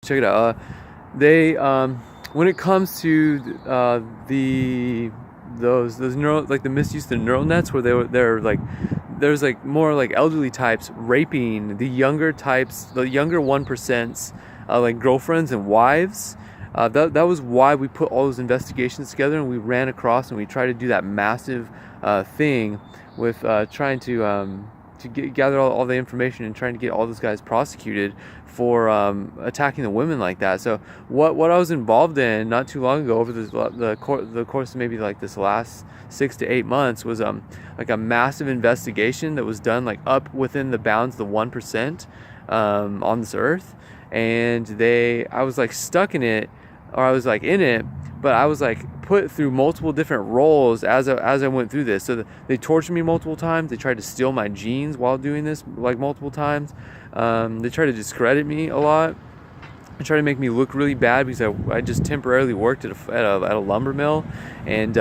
check it out. They when it comes to those neural, like the misuse of the neural nets, where they're like, there's like more like elderly types raping the younger types, the younger 1%'s like girlfriends and wives. That was why we put all those investigations together, and we ran across and we tried to do that massive thing with trying to gather all the information and trying to get all those guys prosecuted for attacking the women like that. So what I was involved in not too long ago, over the course of maybe like this last 6 to 8 months, was like a massive investigation that was done like up within the bounds of the 1% on this earth. And I was like stuck in it, or I was like in it, but I was like put through multiple different roles as I went through this. So they tortured me multiple times. They tried to steal my genes while doing this, like multiple times. They tried to discredit me a lot. They tried to make me look really bad because I just temporarily worked at a lumber mill, and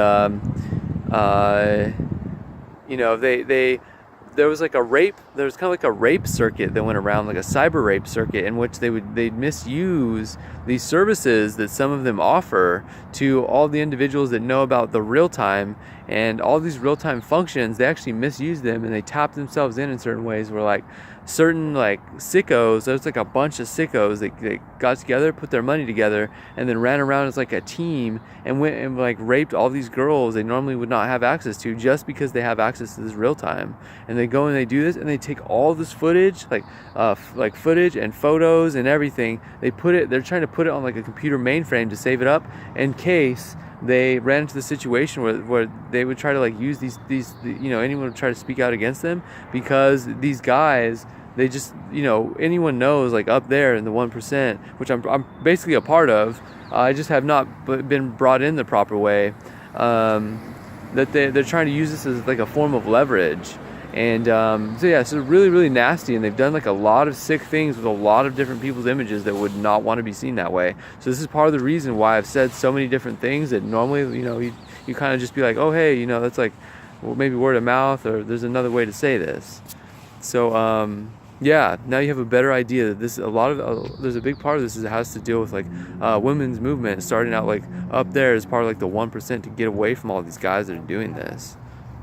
you know, there was like a rape, there was kind of like a rape circuit that went around, like a cyber rape circuit, in which they'd misuse these services that some of them offer to all the individuals that know about the real time, and all these real time functions. They actually misuse them, and they tap themselves in certain ways, where like certain like sickos, there's like a bunch of sickos that got together, put their money together, and then ran around as like a team and went and like raped all these girls they normally would not have access to, just because they have access to this real time. And they go and they do this, and they take all this footage, like footage and photos and everything. They're trying to put it on like a computer mainframe to save it up in case they ran into the situation where they would try to like use these you know, anyone would try to speak out against them, because these guys, they just, you know, anyone knows, like up there in the 1%, which I'm basically a part of. I just have not been brought in the proper way. That they're trying to use this as like a form of leverage. And so yeah, it's really, really nasty, and they've done like a lot of sick things with a lot of different people's images that would not want to be seen that way. So this is part of the reason why I've said so many different things that normally, you know, you kind of just be like, oh hey, you know, that's like, well, maybe word of mouth, or there's another way to say this. So yeah, now you have a better idea that there's a big part of this that has to deal with like women's movement starting out like up there as part of like the 1% to get away from all these guys that are doing this.